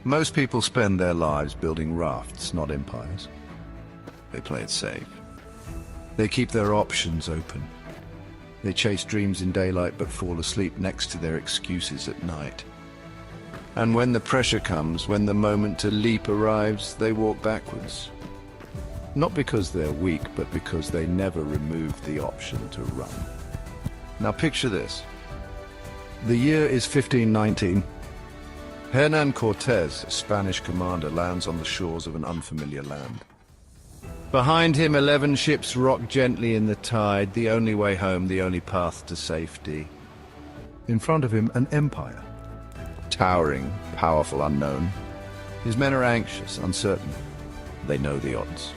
Most people spend their lives building rafts, not empires. They play it safe. They keep their options open. They chase dreams in daylight but fall asleep next to their excuses at night. And when the pressure comes, when the moment to leap arrives, they walk backwards. Not because they're weak, but because they never removed the option to run. Now picture this. The year is 1519. Hernán Cortés, a Spanish commander, lands on the shores of an unfamiliar land. Behind him, 11 ships rock gently in the tide, the only way home, the only path to safety. In front of him, an empire. Towering, powerful, unknown. His men are anxious, uncertain. They know the odds.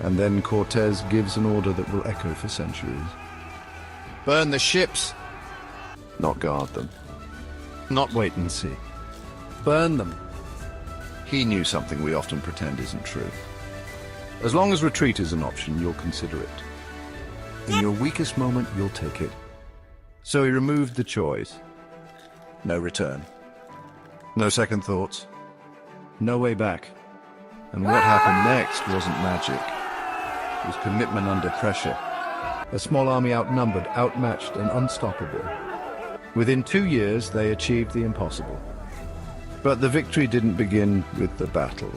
And then Cortés gives an order that will echo for centuries. Burn the ships! Not guard them. Not wait and see. Burn them. He knew something we often pretend isn't true. As long as retreat is an option, you'll consider it. In your weakest moment, you'll take it. So he removed the choice. No return. No second thoughts. No way back. And what happened next wasn't magic. It was commitment under pressure. A small army outnumbered, outmatched, and unstoppable. Within 2 years, they achieved the impossible. But the victory didn't begin with the battle.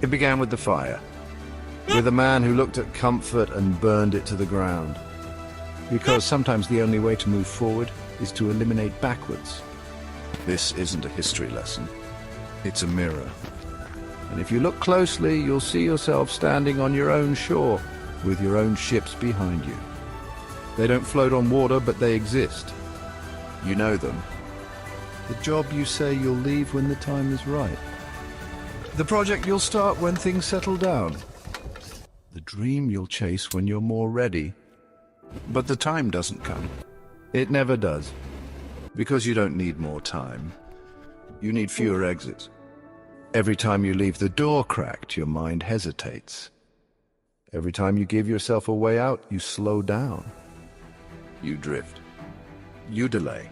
It began with the fire. With a man who looked at comfort and burned it to the ground. Because sometimes the only way to move forward is to eliminate backwards. This isn't a history lesson. It's a mirror. And if you look closely, you'll see yourself standing on your own shore, with your own ships behind you. They don't float on water, but they exist. You know them. The job you say you'll leave when the time is right. The project you'll start when things settle down. The dream you'll chase when you're more ready. But the time doesn't come. It never does. Because you don't need more time. You need fewer exits. Every time you leave the door cracked, your mind hesitates. Every time you give yourself a way out, you slow down. You drift. You delay.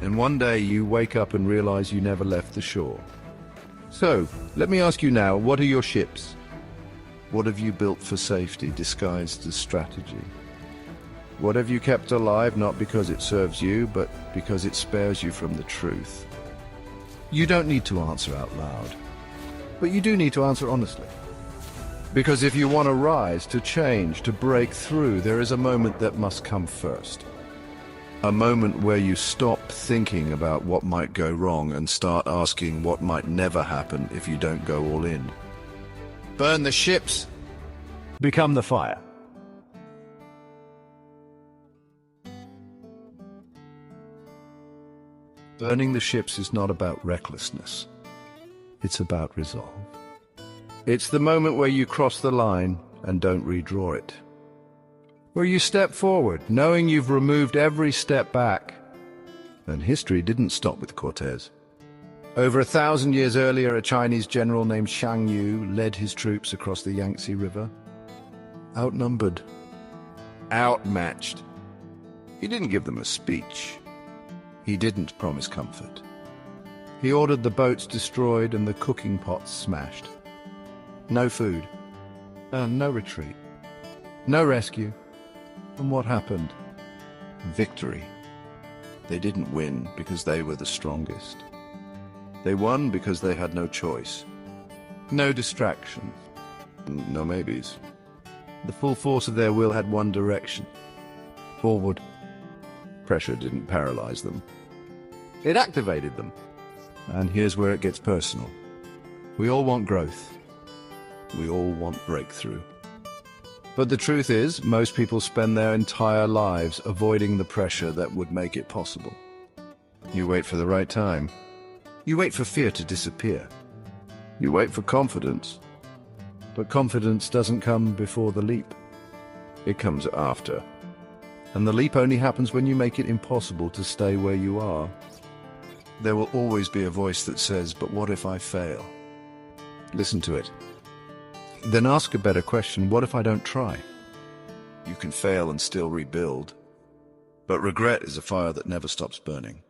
And one day you wake up and realize you never left the shore. So, let me ask you now, what are your ships? What have you built for safety, disguised as strategy? What have you kept alive, not because it serves you, but because it spares you from the truth? You don't need to answer out loud, but you do need to answer honestly. Because if you want to rise, to change, to break through, there is a moment that must come first. A moment where you stop thinking about what might go wrong and start asking what might never happen if you don't go all in. Burn the ships. Become the fire. Burning the ships is not about recklessness. It's about resolve. It's the moment where you cross the line and don't redraw it. Where you step forward, knowing you've removed every step back. And history didn't stop with Cortés. Over 1,000 years earlier, a Chinese general named Shang Yu led his troops across the Yangtze River. Outnumbered. Outmatched. He didn't give them a speech. He didn't promise comfort. He ordered the boats destroyed and the cooking pots smashed. No food. No retreat. No rescue. And what happened? Victory. They didn't win because they were the strongest. They won because they had no choice. No distraction. No maybes. The full force of their will had one direction. Forward. Pressure didn't paralyze them. It activated them. And here's where it gets personal. We all want growth. We all want breakthrough. But the truth is, most people spend their entire lives avoiding the pressure that would make it possible. You wait for the right time. You wait for fear to disappear. You wait for confidence. But confidence doesn't come before the leap. It comes after. And the leap only happens when you make it impossible to stay where you are. There will always be a voice that says, "But what if I fail?" Listen to it. Then ask a better question, what if I don't try? You can fail and still rebuild. But regret is a fire that never stops burning.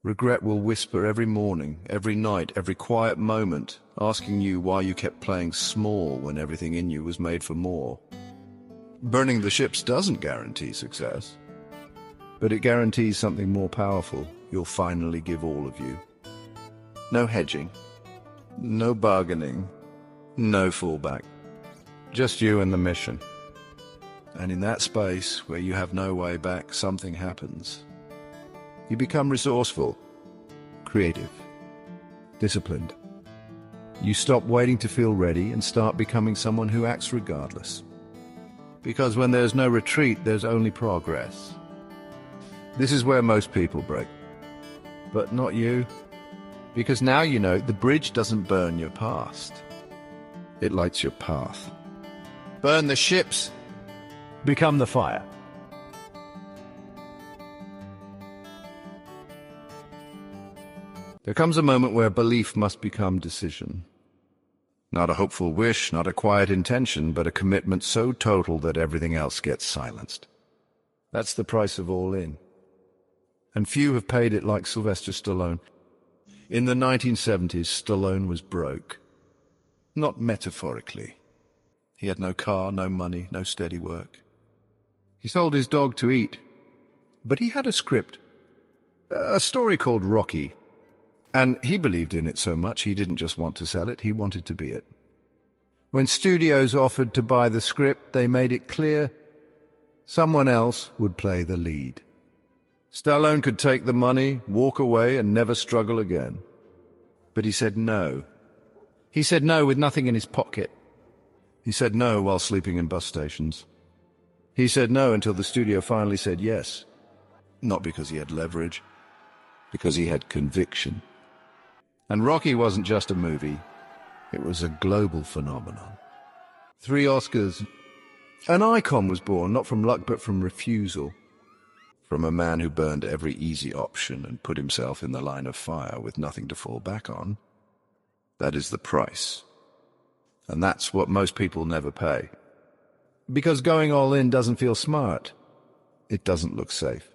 Regret will whisper every morning, every night, every quiet moment, asking you why you kept playing small when everything in you was made for more. Burning the ships doesn't guarantee success, but it guarantees something more powerful. You'll finally give all of you. No hedging, no bargaining, no fallback. Just you and the mission. And in that space where you have no way back, something happens. You become resourceful, creative, disciplined. You stop waiting to feel ready and start becoming someone who acts regardless. Because when there's no retreat, there's only progress. This is where most people break. But not you. Because now you know the bridge doesn't burn your past. It lights your path. Burn the ships. Become the fire. There comes a moment where belief must become decision. Not a hopeful wish, not a quiet intention, but a commitment so total that everything else gets silenced. That's the price of all in. And few have paid it like Sylvester Stallone. In the 1970s, Stallone was broke. Not metaphorically. He had no car, no money, no steady work. He sold his dog to eat. But he had a script. A story called Rocky. And he believed in it so much he didn't just want to sell it, he wanted to be it. When studios offered to buy the script, they made it clear someone else would play the lead. Stallone could take the money, walk away, and never struggle again. But he said no. He said no with nothing in his pocket. He said no while sleeping in bus stations. He said no until the studio finally said yes. Not because he had leverage, because he had conviction. And Rocky wasn't just a movie. It was a global phenomenon. 3 Oscars. An icon was born, not from luck but from refusal. From a man who burned every easy option and put himself in the line of fire with nothing to fall back on. That is the price. And that's what most people never pay. Because going all in doesn't feel smart. It doesn't look safe.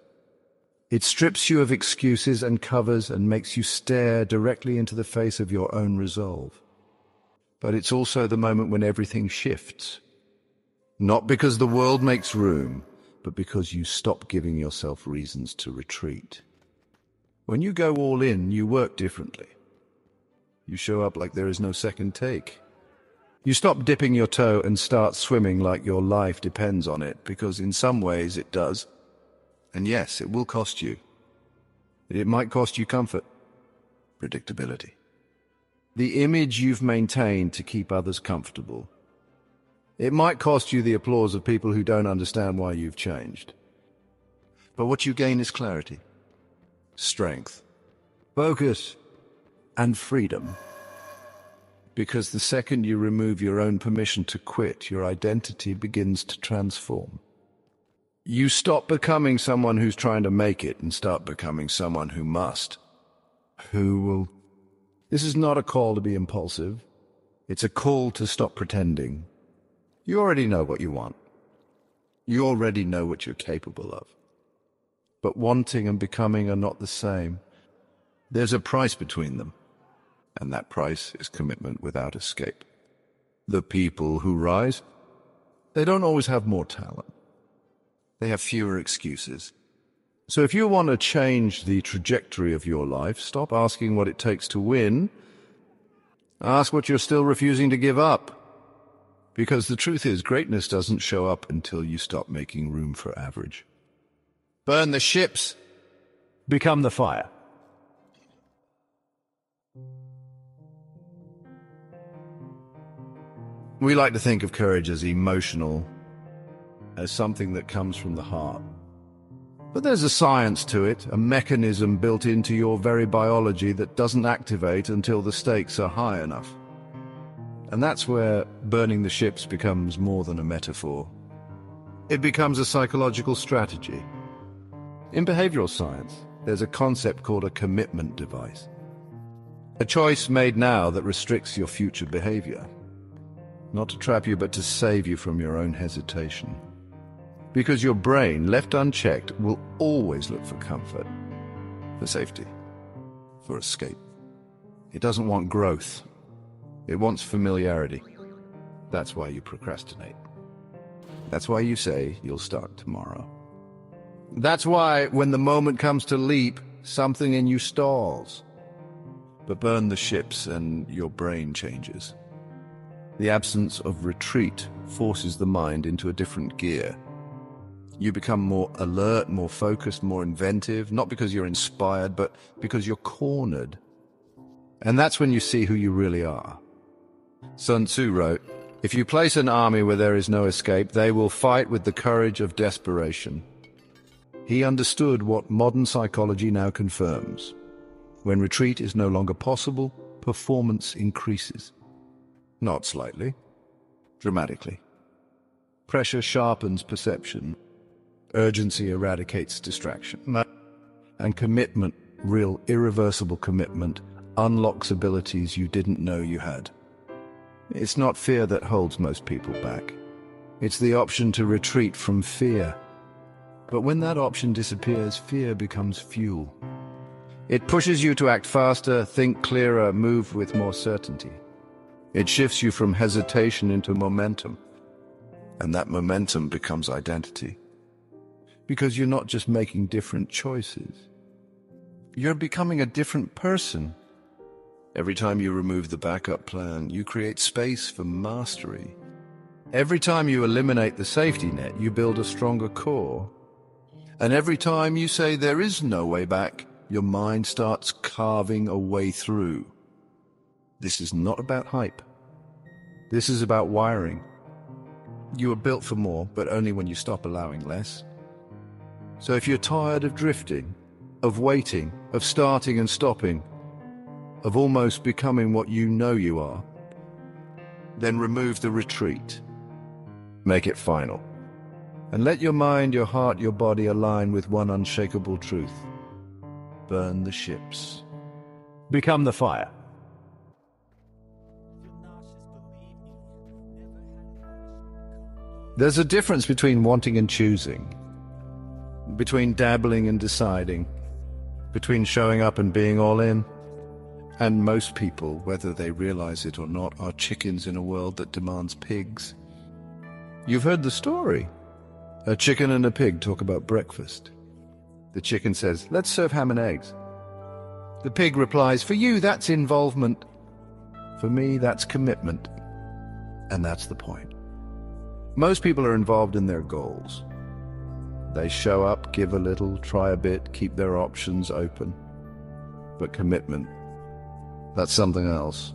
It strips you of excuses and covers and makes you stare directly into the face of your own resolve. But it's also the moment when everything shifts. Not because the world makes room, but because you stop giving yourself reasons to retreat. When you go all in, you work differently. You show up like there is no second take. You stop dipping your toe and start swimming like your life depends on it, because in some ways it does. And yes, it will cost you. It might cost you comfort, predictability. The image you've maintained to keep others comfortable. It might cost you the applause of people who don't understand why you've changed. But what you gain is clarity, strength, focus, and freedom. Because the second you remove your own permission to quit, your identity begins to transform. You stop becoming someone who's trying to make it and start becoming someone who must. Who will... This is not a call to be impulsive. It's a call to stop pretending. You already know what you want. You already know what you're capable of. But wanting and becoming are not the same. There's a price between them, and that price is commitment without escape. The people who rise, they don't always have more talent. They have fewer excuses. So if you want to change the trajectory of your life, stop asking what it takes to win. Ask what you're still refusing to give up. Because the truth is, greatness doesn't show up until you stop making room for average. Burn the ships. Become the fire. We like to think of courage as emotional, as something that comes from the heart. But there's a science to it, a mechanism built into your very biology that doesn't activate until the stakes are high enough. And that's where burning the ships becomes more than a metaphor. It becomes a psychological strategy. In behavioral science, there's a concept called a commitment device. A choice made now that restricts your future behavior. Not to trap you, but to save you from your own hesitation. Because your brain, left unchecked, will always look for comfort, for safety, for escape. It doesn't want growth. It wants familiarity. That's why you procrastinate. That's why you say you'll start tomorrow. That's why, when the moment comes to leap, something in you stalls. But burn the ships and your brain changes. The absence of retreat forces the mind into a different gear. You become more alert, more focused, more inventive, not because you're inspired, but because you're cornered. And that's when you see who you really are. Sun Tzu wrote, "If you place an army where there is no escape, they will fight with the courage of desperation." He understood what modern psychology now confirms. When retreat is no longer possible, performance increases. Not slightly, dramatically. Pressure sharpens perception. Urgency eradicates distraction. And commitment, real irreversible commitment, unlocks abilities you didn't know you had. It's not fear that holds most people back. It's the option to retreat from fear. But when that option disappears, fear becomes fuel. It pushes you to act faster, think clearer, move with more certainty. It shifts you from hesitation into momentum. And that momentum becomes identity. Because you're not just making different choices. You're becoming a different person. Every time you remove the backup plan, you create space for mastery. Every time you eliminate the safety net, you build a stronger core. And every time you say there is no way back, your mind starts carving a way through. This is not about hype. This is about wiring. You are built for more, but only when you stop allowing less. So if you're tired of drifting, of waiting, of starting and stopping, of almost becoming what you know you are, then remove the retreat. Make it final. And let your mind, your heart, your body align with one unshakable truth. Burn the ships. Become the fire. There's a difference between wanting and choosing, between dabbling and deciding, between showing up and being all in. And most people, whether they realize it or not, are chickens in a world that demands pigs. You've heard the story. A chicken and a pig talk about breakfast. The chicken says, "Let's serve ham and eggs." The pig replies, "For you, that's involvement. For me, that's commitment." And that's the point. Most people are involved in their goals. They show up, give a little, try a bit, keep their options open. But commitment, that's something else.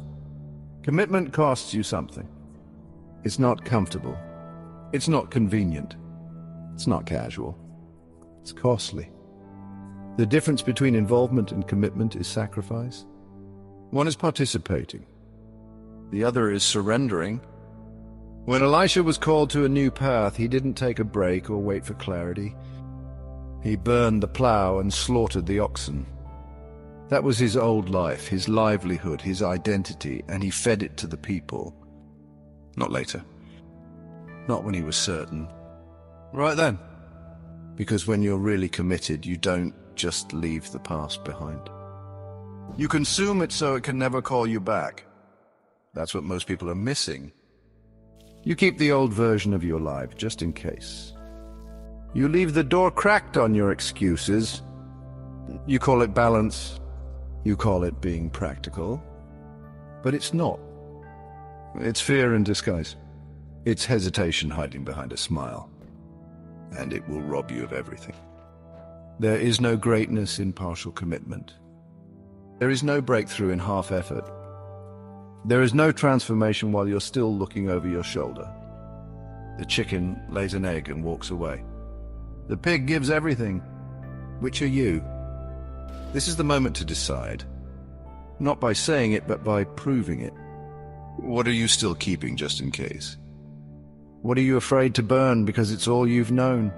Commitment costs you something. It's not comfortable. It's not convenient. It's not casual. It's costly. The difference between involvement and commitment is sacrifice. One is participating. The other is surrendering. When Elisha was called to a new path, he didn't take a break or wait for clarity. He burned the plow and slaughtered the oxen. That was his old life, his livelihood, his identity, and he fed it to the people. Not later. Not when he was certain. Right then. Because when you're really committed, you don't just leave the past behind. You consume it so it can never call you back. That's what most people are missing. You keep the old version of your life, just in case. You leave the door cracked on your excuses. You call it balance. You call it being practical. But it's not. It's fear in disguise. It's hesitation hiding behind a smile. And it will rob you of everything. There is no greatness in partial commitment. There is no breakthrough in half effort. There is no transformation while you're still looking over your shoulder. The chicken lays an egg and walks away. The pig gives everything. Which are you? This is the moment to decide. Not by saying it, but by proving it. What are you still keeping just in case? What are you afraid to burn because it's all you've known?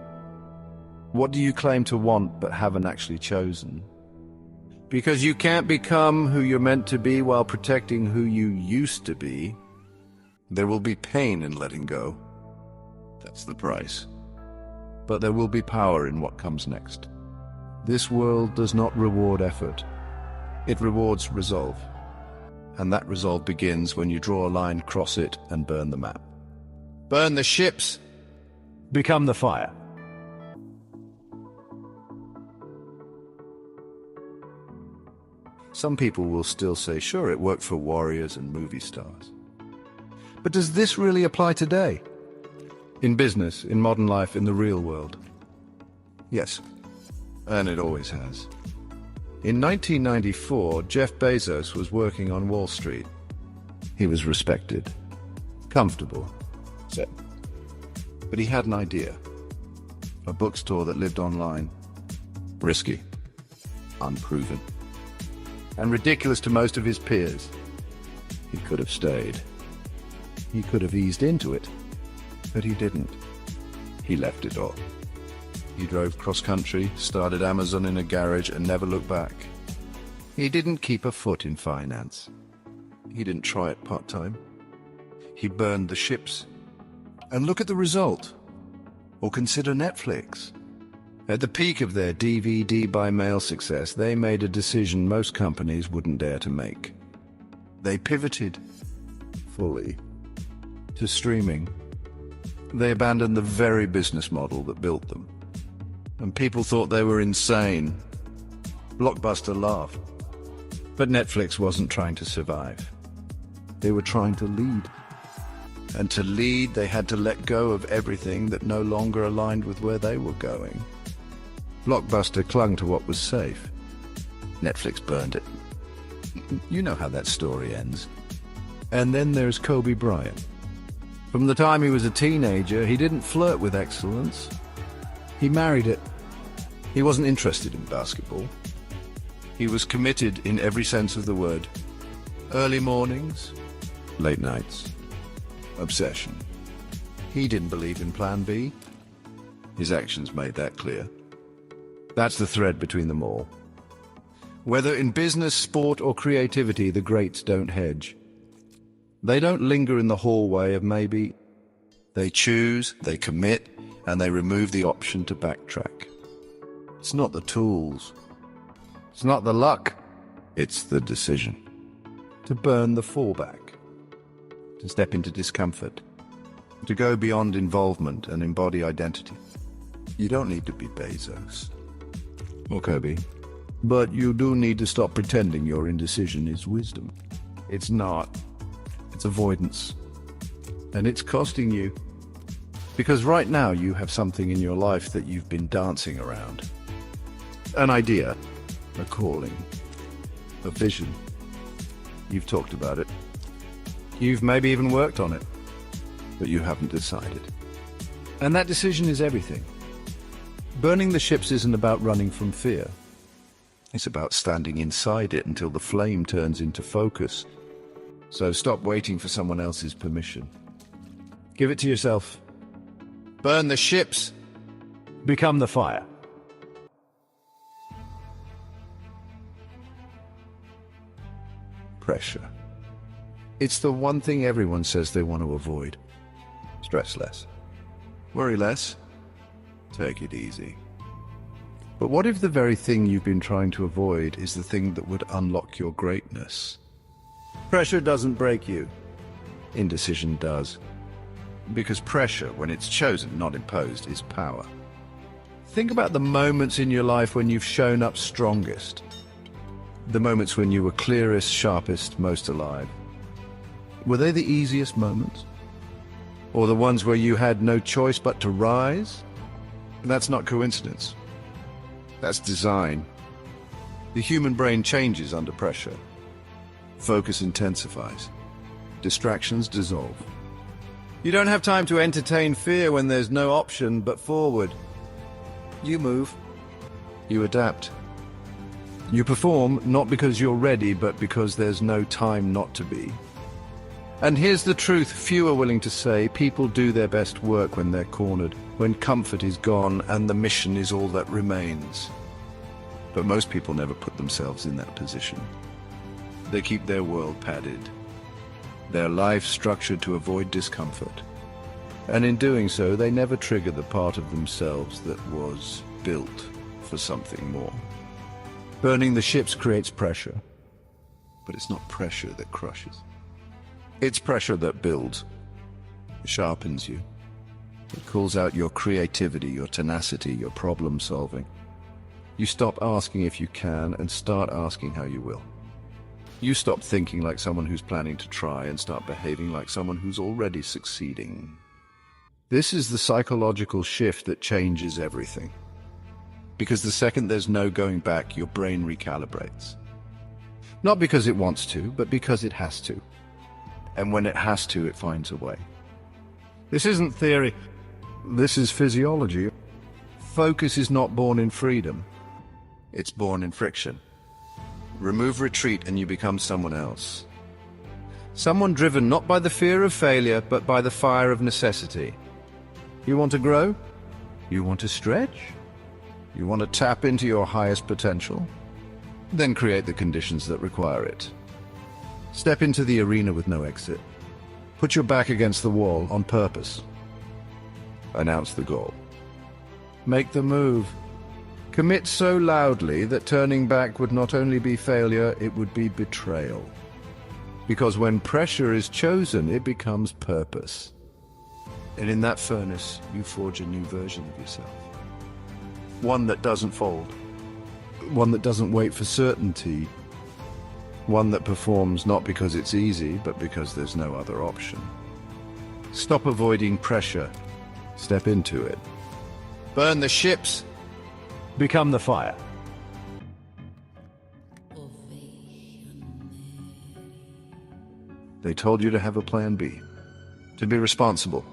What do you claim to want but haven't actually chosen? Because you can't become who you're meant to be while protecting who you used to be. There will be pain in letting go. That's the price. But there will be power in what comes next. This world does not reward effort. It rewards resolve. And that resolve begins when you draw a line, cross it, and burn the map. Burn the ships. Become the fire. Some people will still say, sure, it worked for warriors and movie stars. But does this really apply today? In business, in modern life, in the real world? Yes, and it always has. In 1994, Jeff Bezos was working on Wall Street. He was respected, comfortable, set. But he had an idea. A bookstore that lived online. Risky, unproven, and ridiculous to most of his peers. He could have stayed. He could have eased into it, but he didn't. He left it all. He drove cross-country, started Amazon in a garage, and never looked back. He didn't keep a foot in finance. He didn't try it part-time. He burned the ships. And look at the result. Or consider Netflix. At the peak of their DVD by mail success, they made a decision most companies wouldn't dare to make. They pivoted fully to streaming. They abandoned the very business model that built them. And people thought they were insane. Blockbuster laughed. But Netflix wasn't trying to survive. They were trying to lead. And to lead, they had to let go of everything that no longer aligned with where they were going. Blockbuster clung to what was safe. Netflix burned it. You know how that story ends. And then there's Kobe Bryant. From the time he was a teenager, he didn't flirt with excellence. He married it. He wasn't interested in basketball. He was committed in every sense of the word. Early mornings, late nights, obsession. He didn't believe in Plan B. His actions made that clear. That's the thread between them all. Whether in business, sport, or creativity, the greats don't hedge. They don't linger in the hallway of maybe. They choose, they commit, and they remove the option to backtrack. It's not the tools. It's not the luck. It's the decision. To burn the fallback. To step into discomfort. To go beyond involvement and embody identity. You don't need to be Bezos or Kobe, but you do need to stop pretending your indecision is wisdom. It's not. It's avoidance. And it's costing you. Because right now you have something in your life that you've been dancing around. An idea, a calling, a vision. You've talked about it. You've maybe even worked on it, but you haven't decided. And that decision is everything. Burning the ships isn't about running from fear. It's about standing inside it until the flame turns into focus. So stop waiting for someone else's permission. Give it to yourself. Burn the ships. Become the fire. Pressure. It's the one thing everyone says they want to avoid. Stress less. Worry less. Take it easy. But what if the very thing you've been trying to avoid is the thing that would unlock your greatness? Pressure doesn't break you. Indecision does. Because pressure, when it's chosen, not imposed, is power. Think about the moments in your life when you've shown up strongest. The moments when you were clearest, sharpest, most alive. Were they the easiest moments? Or the ones where you had no choice but to rise? That's not coincidence. That's design. The human brain changes under pressure. Focus intensifies. Distractions dissolve. You don't have time to entertain fear when there's no option but forward. You move. You adapt. You perform not because you're ready, but because there's no time not to be. And here's the truth few are willing to say: people do their best work when they're cornered, when comfort is gone and the mission is all that remains. But most people never put themselves in that position. They keep their world padded, their life structured to avoid discomfort. And in doing so, they never trigger the part of themselves that was built for something more. Burning the ships creates pressure. But it's not pressure that crushes. It's pressure that builds. It sharpens you. It calls out your creativity, your tenacity, your problem solving. You stop asking if you can and start asking how you will. You stop thinking like someone who's planning to try and start behaving like someone who's already succeeding. This is the psychological shift that changes everything. Because the second there's no going back, your brain recalibrates. Not because it wants to, but because it has to. And when it has to, it finds a way. This isn't theory. This is physiology. Focus is not born in freedom. It's born in friction. Remove retreat and you become someone else. Someone driven not by the fear of failure, but by the fire of necessity. You want to grow? You want to stretch? You want to tap into your highest potential? Then create the conditions that require it. Step into the arena with no exit. Put your back against the wall on purpose. Announce the goal. Make the move. Commit so loudly that turning back would not only be failure, it would be betrayal. Because when pressure is chosen, it becomes purpose. And in that furnace, you forge a new version of yourself. One that doesn't fold. One that doesn't wait for certainty. One that performs not because it's easy, but because there's no other option. Stop avoiding pressure. Step into it. Burn the ships. Become the fire. They told you to have a plan B. To be responsible.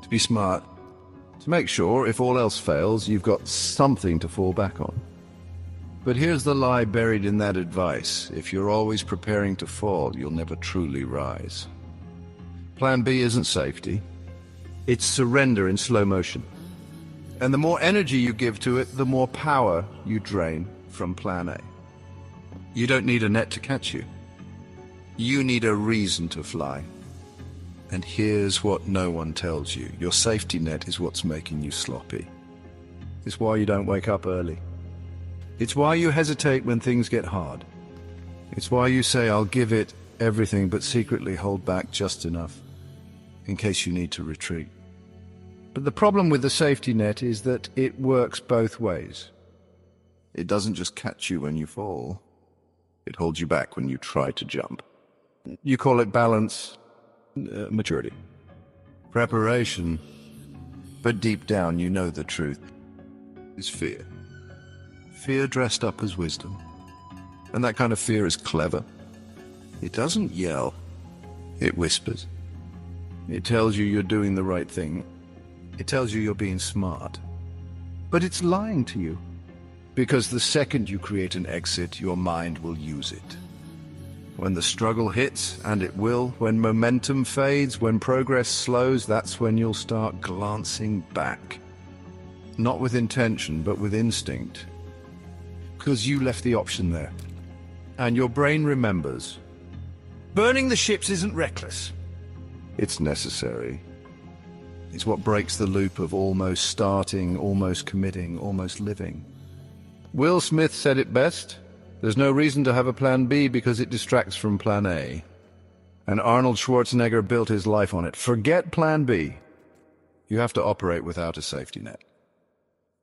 To be smart. To make sure, if all else fails, you've got something to fall back on. But here's the lie buried in that advice. If you're always preparing to fall, you'll never truly rise. Plan B isn't safety. It's surrender in slow motion. And the more energy you give to it, the more power you drain from Plan A. You don't need a net to catch you. You need a reason to fly. And here's what no one tells you. Your safety net is what's making you sloppy. It's why you don't wake up early. It's why you hesitate when things get hard. It's why you say, I'll give it everything, but secretly hold back just enough, in case you need to retreat. But the problem with the safety net is that it works both ways. It doesn't just catch you when you fall. It holds you back when you try to jump. You call it balance, maturity, preparation. But deep down, you know the truth is fear. Fear dressed up as wisdom. And that kind of fear is clever. It doesn't yell. It whispers. It tells you you're doing the right thing. It tells you you're being smart. But it's lying to you. Because the second you create an exit, your mind will use it. When the struggle hits, and it will, when momentum fades, when progress slows, that's when you'll start glancing back. Not with intention, but with instinct. Because you left the option there. And your brain remembers. Burning the ships isn't reckless. It's necessary. It's what breaks the loop of almost starting, almost committing, almost living. Will Smith said it best. There's no reason to have a plan B because it distracts from plan A. And Arnold Schwarzenegger built his life on it. Forget plan B. You have to operate without a safety net.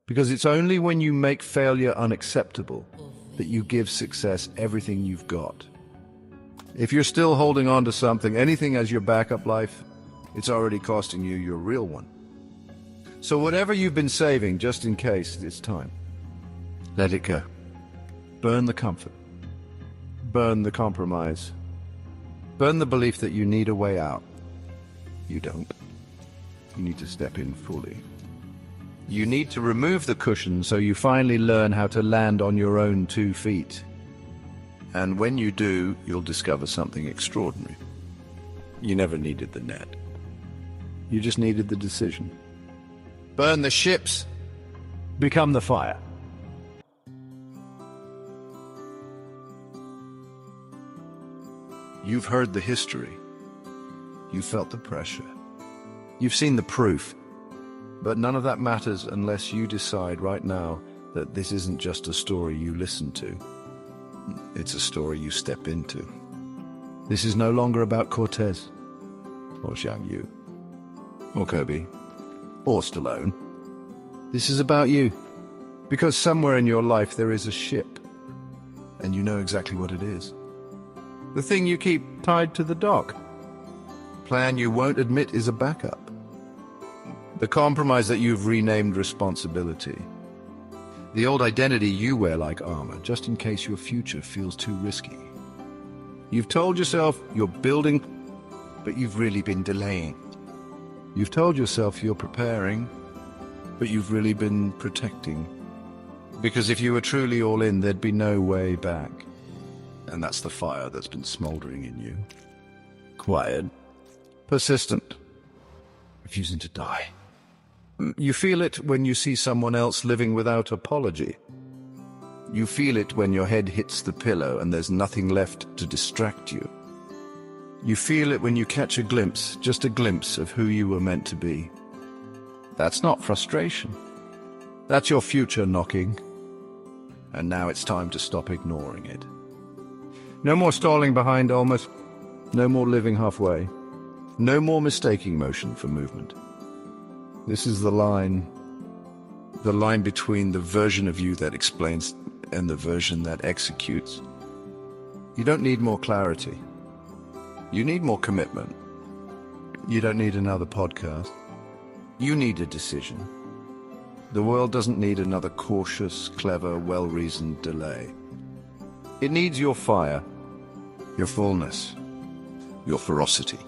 Because it's only when you make failure unacceptable that you give success everything you've got. If you're still holding on to something, anything as your backup life, it's already costing you your real one. So whatever you've been saving, just in case, it's time. Let it go. Burn the comfort. Burn the compromise. Burn the belief that you need a way out. You don't. You need to step in fully. You need to remove the cushion so you finally learn how to land on your own 2 feet. And when you do, you'll discover something extraordinary. You never needed the net. You just needed the decision. Burn the ships. Become the fire. You've heard the history. You've felt the pressure. You've seen the proof. But none of that matters unless you decide right now that this isn't just a story you listen to. It's a story you step into. This is no longer about Cortés, or Zhang Yu, or Kobe, or Stallone. This is about you. Because somewhere in your life there is a ship, and you know exactly what it is. The thing you keep tied to the dock. Plan you won't admit is a backup. The compromise that you've renamed responsibility. The old identity you wear like armor, just in case your future feels too risky. You've told yourself you're building, but you've really been delaying. You've told yourself you're preparing, but you've really been protecting. Because if you were truly all in, there'd be no way back. And that's the fire that's been smoldering in you. Quiet, persistent, refusing to die. You feel it when you see someone else living without apology. You feel it when your head hits the pillow and there's nothing left to distract you. You feel it when you catch a glimpse, just a glimpse of who you were meant to be. That's not frustration. That's your future knocking. And now it's time to stop ignoring it. No more stalling behind almost. No more living halfway. No more mistaking motion for movement. This is the line between the version of you that explains and the version that executes. You don't need more clarity. You need more commitment. You don't need another podcast. You need a decision. The world doesn't need another cautious, clever, well-reasoned delay. It needs your fire, your fullness, your ferocity.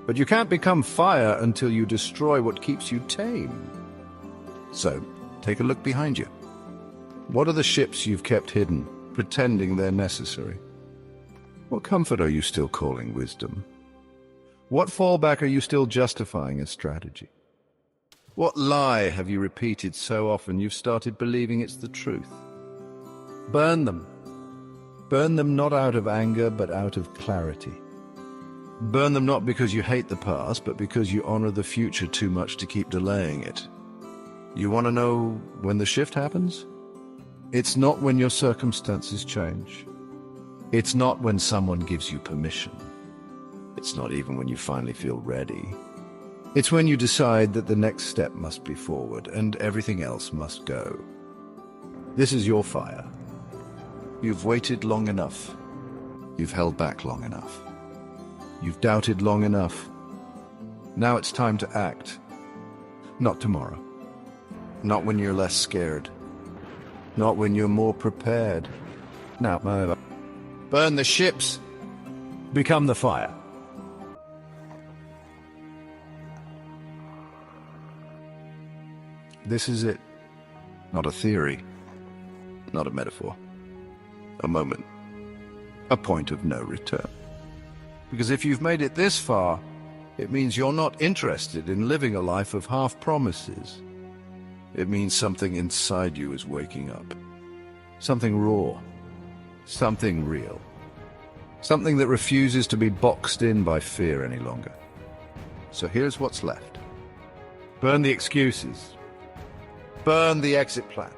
But you can't become fire until you destroy what keeps you tame. So, take a look behind you. What are the ships you've kept hidden, pretending they're necessary? What comfort are you still calling wisdom? What fallback are you still justifying as strategy? What lie have you repeated so often you've started believing it's the truth? Burn them. Burn them not out of anger, but out of clarity. Burn them not because you hate the past, but because you honor the future too much to keep delaying it. You want to know when the shift happens? It's not when your circumstances change. It's not when someone gives you permission. It's not even when you finally feel ready. It's when you decide that the next step must be forward and everything else must go. This is your fire. You've waited long enough. You've held back long enough. You've doubted long enough. Now it's time to act. Not tomorrow. Not when you're less scared. Not when you're more prepared. Now, burn the ships. Become the fire. This is it. Not a theory. Not a metaphor. A moment. A point of no return. Because if you've made it this far, it means you're not interested in living a life of half-promises. It means something inside you is waking up. Something raw. Something real. Something that refuses to be boxed in by fear any longer. So here's what's left. Burn the excuses. Burn the exit plan.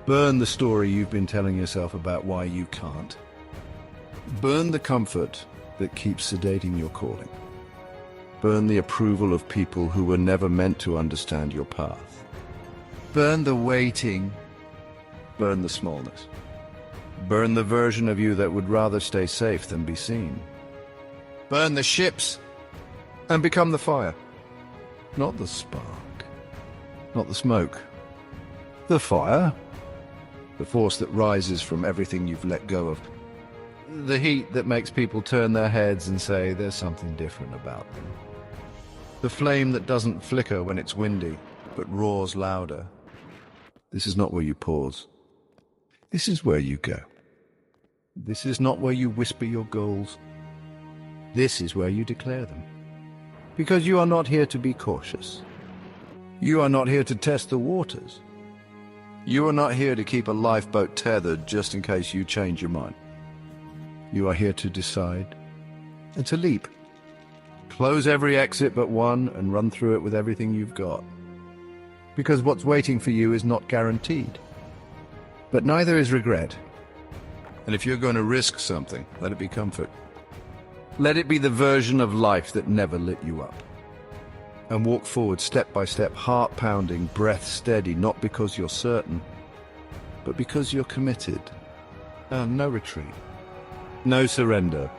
Burn the story you've been telling yourself about why you can't. Burn the comfort that keeps sedating your calling. Burn the approval of people who were never meant to understand your path. Burn the waiting. Burn the smallness. Burn the version of you that would rather stay safe than be seen. Burn the ships and become the fire. Not the spark. Not the smoke. The fire. The force that rises from everything you've let go of. The heat that makes people turn their heads and say there's something different about them. The flame that doesn't flicker when it's windy, but roars louder. This is not where you pause. This is where you go. This is not where you whisper your goals. This is where you declare them. Because you are not here to be cautious. You are not here to test the waters. You are not here to keep a lifeboat tethered just in case you change your mind. You are here to decide and to leap. Close every exit but one and run through it with everything you've got. Because what's waiting for you is not guaranteed. But neither is regret. And if you're going to risk something, let it be comfort. Let it be the version of life that never lit you up. And walk forward step by step, heart pounding, breath steady, not because you're certain, but because you're committed. No retreat. No surrender.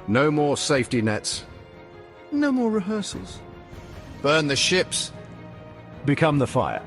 No more safety nets. No more rehearsals. Burn the ships. Become the fire.